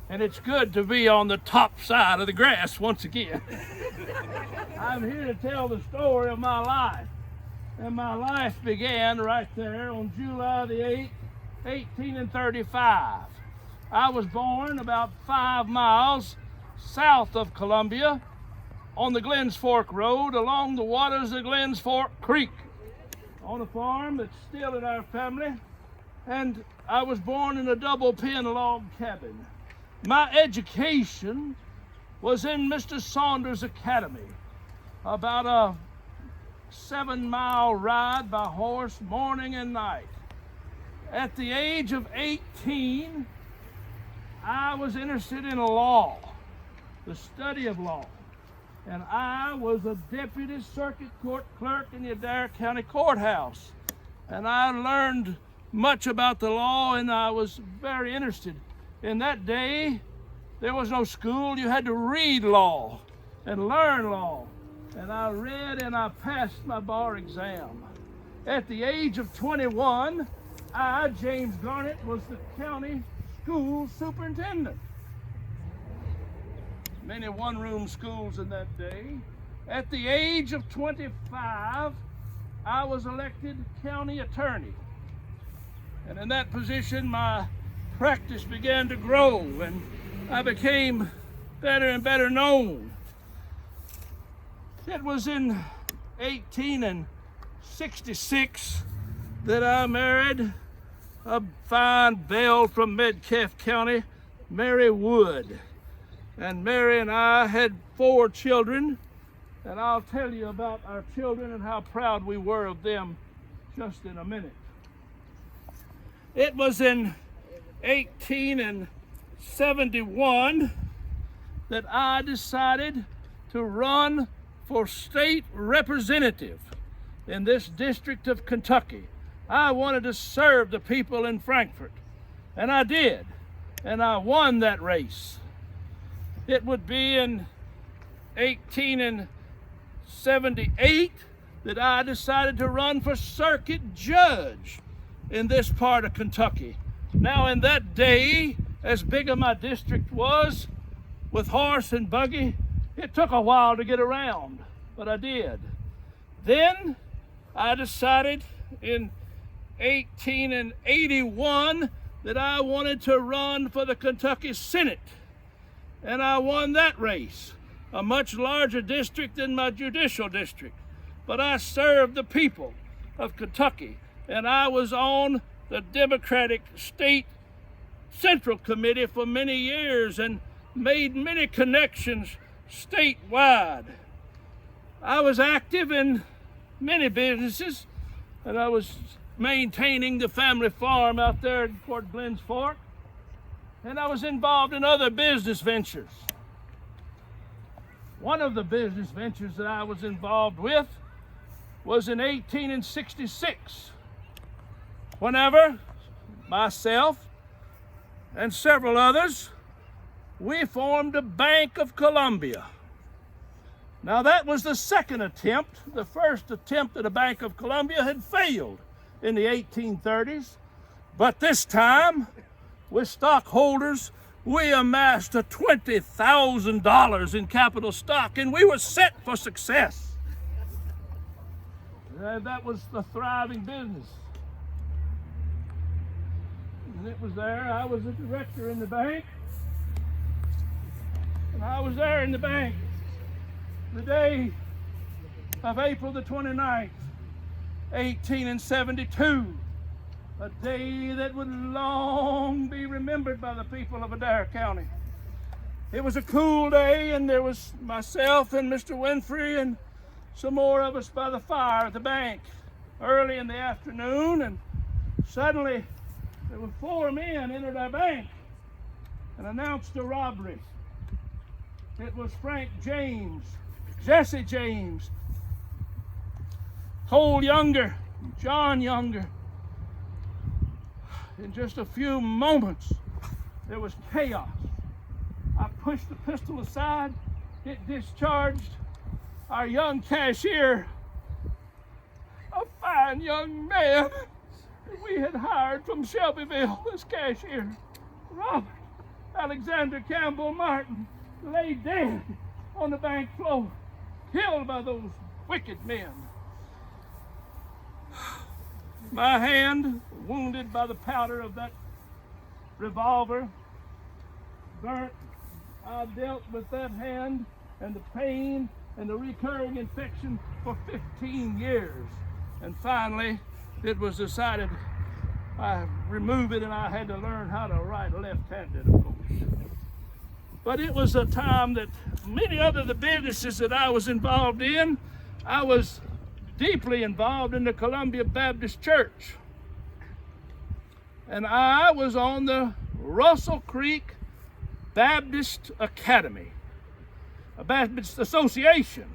and it's good to be on the top side of the grass once again. I'm here to tell the story of my life. And my life began right there on July the 8th, 1835. I was born about 5 miles south of Columbia on the Glens Fork Road along the waters of Glens Fork Creek on a farm that's still in our family. And I was born in a double pen log cabin. My education was in Mr. Saunders Academy, about a 7-mile ride by horse morning and night. At the age of 18, I was interested in law, the study of law. And I was a deputy circuit court clerk in the Adair County Courthouse. And I learned much about the law, and I was very interested. In that day, there was no school. You had to read law and learn law. And I read and I passed my bar exam. At the age of 21, I, James Garnett, was the county school superintendent. Many one-room schools in that day. At the age of 25, I was elected county attorney. And in that position, my practice began to grow, and I became better and better known. It was in 1866 that I married a fine belle from Metcalfe County, Mary Wood. And Mary and I had 4 children, and I'll tell you about our children and how proud we were of them just in a minute. It was in 1871 that I decided to run for state representative in this district of Kentucky. I wanted to serve the people in Frankfort, and I did, and I won that race. It would be in 1878 that I decided to run for circuit judge in this part of Kentucky. Now, in that day, as big as my district was, with horse and buggy, it took a while to get around, but I did. Then I decided in 1881 that I wanted to run for the Kentucky Senate, and I won that race, a much larger district than my judicial district. But I served the people of Kentucky, and I was on the Democratic State Central Committee for many years and made many connections statewide. I was active in many businesses, and I was maintaining the family farm out there toward Glens Fork, and I was involved in other business ventures. One of the business ventures that I was involved with was in 1866, whenever myself and several others, we formed a Bank of Columbia. Now that was the second attempt. The first attempt at a Bank of Columbia had failed in the 1830s, but this time, with stockholders, we amassed a $20,000 in capital stock, and we were set for success. That was the thriving business. And it was there. I was a director in the bank, and I was there in the bank the day of April the 29th, 1872, a day that would long be remembered by the people of Adair County. It was a cool day, and there was myself and Mr. Winfrey and some more of us by the fire at the bank early in the afternoon, and suddenly there were 4 men entered our bank and announced a robbery. It was Frank James, Jesse James, Cole Younger, John Younger. In just a few moments, there was chaos. I pushed the pistol aside. It discharged our young cashier, a fine young man that we had hired from Shelbyville as cashier, Robert. Alexander Campbell Martin lay dead on the bank floor, killed by those wicked men. My hand, wounded by the powder of that revolver, burnt. I dealt with that hand and the pain and the recurring infection for 15 years. And finally, it was decided I remove it, and I had to learn how to write left-handed, of course. But it was a time that many other the businesses that I was involved in, I was deeply involved in the Columbia Baptist Church. And I was on the Russell Creek Baptist Academy, a Baptist association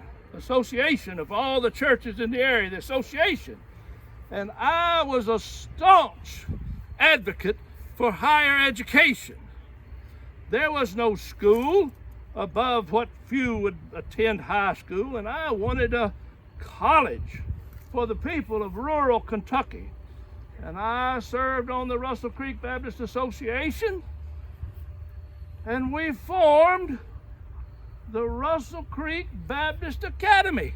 of all the churches in the area, the association. And I was a staunch advocate for higher education. There was no school above what few would attend high school, and I wanted a college for the people of rural Kentucky. And I served on the Russell Creek Baptist Association, and we formed the Russell Creek Baptist Academy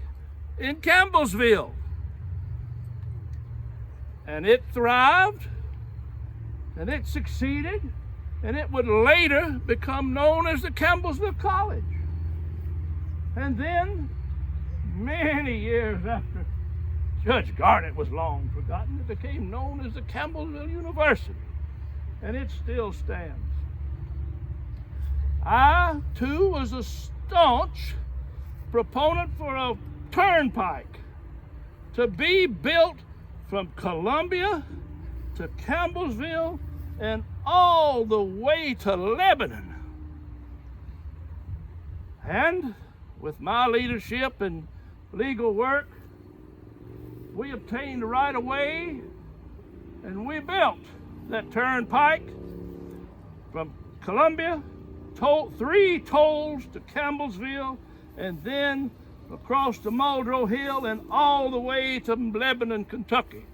in Campbellsville. And it thrived, and it succeeded, and it would later become known as the Campbellsville College. And then, many years after Judge Garnett was long forgotten, it became known as the Campbellsville University, and it still stands. I, too, was a staunch proponent for a turnpike to be built from Columbia to Campbellsville and all the way to Lebanon. And with my leadership and legal work, we obtained the right of way, and we built that turnpike from Columbia, 3 tolls to Campbellsville, and then across the Muldrow Hill and all the way to Lebanon, Kentucky.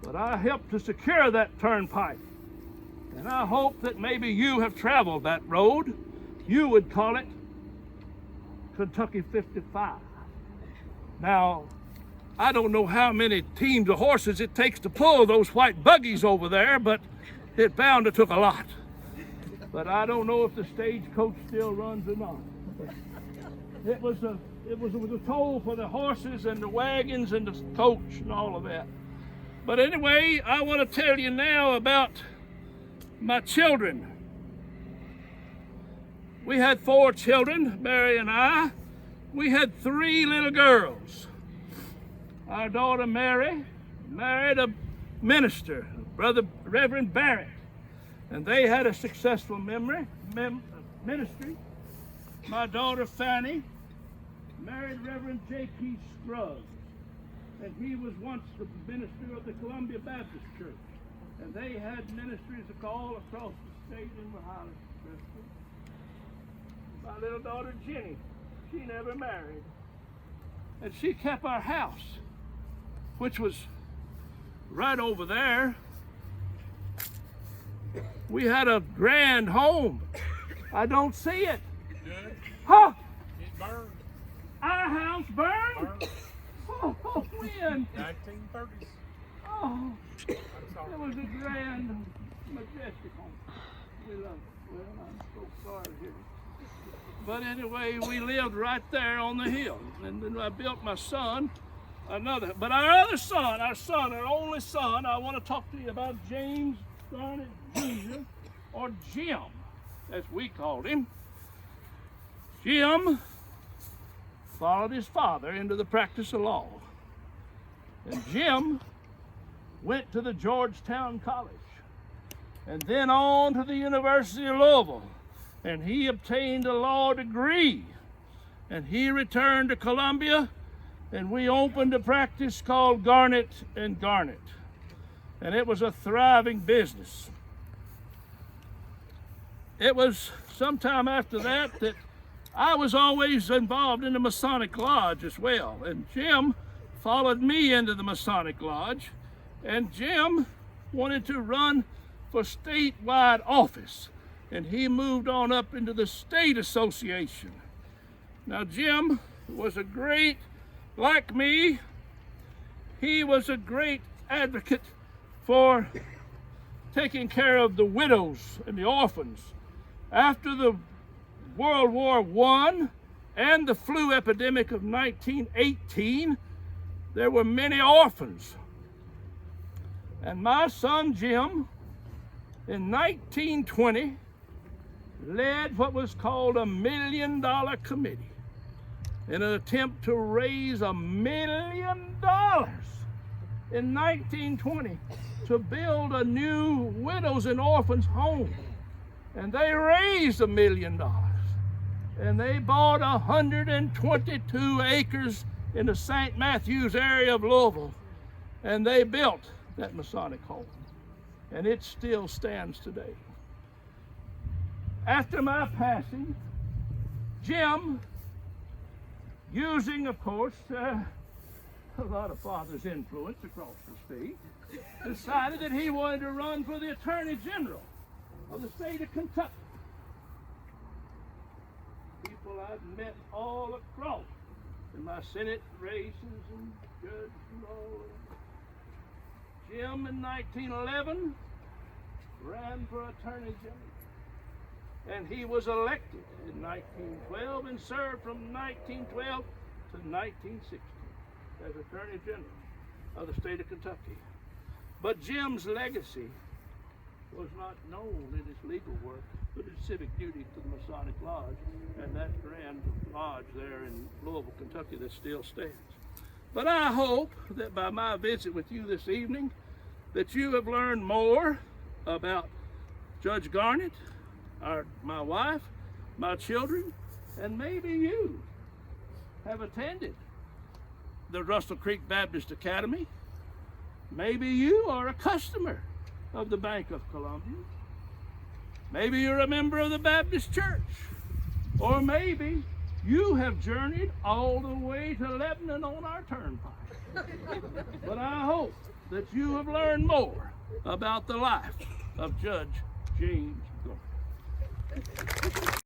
But I helped to secure that turnpike, and I hope that maybe you have traveled that road. You would call it Kentucky 55. Now, I don't know how many teams of horses it takes to pull those white buggies over there, but it bound to took a lot. But I don't know if the stagecoach still runs or not. It was a toll for the horses and the wagons and the coach and all of that. But anyway, I want to tell you now about my children. We had 4 children, Mary and I. We had 3 little girls. Our daughter Mary married a minister, Brother Reverend Barrett, and they had a successful ministry. My daughter Fanny married Reverend J.P. Scruggs, and he was once the minister of the Columbia Baptist Church, and they had ministries all across the state in the Highlands. My little daughter Jenny, she never married, and she kept our house, which was right over there. We had a grand home. I don't see it. Good. Huh? It burned. Our house burned? Oh, when? 1930s. Oh, I'm it sorry. was a grand, majestic home. We loved it. Well, I'm so sorry to hear it. But anyway, we lived right there on the hill. And then I built my son another. But our other son, our only son, I want to talk to you about James Garnett Jr., or Jim, as we called him. Jim followed his father into the practice of law. And Jim went to the Georgetown College, and then on to the University of Louisville, and he obtained a law degree, and he returned to Columbia, and we opened a practice called Garnett and Garnett, and it was a thriving business. It was sometime after that I was always involved in the Masonic Lodge as well, and Jim followed me into the Masonic Lodge, and Jim wanted to run for statewide office, and he moved on up into the state association. Now, Jim was a great, like me, he was a great advocate for taking care of the widows and the orphans. After the World War I and the flu epidemic of 1918, there were many orphans. And my son Jim, in 1920, led what was called $1 million committee in an attempt to raise $1 million in 1920 to build a new widows and orphans home. And they raised $1 million. And they bought 122 acres in the St. Matthews area of Louisville. And they built that Masonic home. And it still stands today. After my passing, Jim, using, of course, a lot of father's influence across the state, decided that he wanted to run for the Attorney General of the state of Kentucky. People I've met all across in my Senate races and judge and all. Jim in 1911 ran for Attorney General, and he was elected in 1912 and served from 1912 to 1916 as Attorney General of the state of Kentucky. But Jim's legacy was not known in his legal work, but his civic duty to the Masonic Lodge and that grand lodge there in Louisville, Kentucky that still stands. But I hope that by my visit with you this evening that you have learned more about Judge Garnett, my wife, my children, and maybe you have attended the Russell Creek Baptist Academy. Maybe you are a customer of the Bank of Columbia. Maybe you're a member of the Baptist Church. Or maybe you have journeyed all the way to Lebanon on our turnpike. But I hope that you have learned more about the life of Judge James Garnett.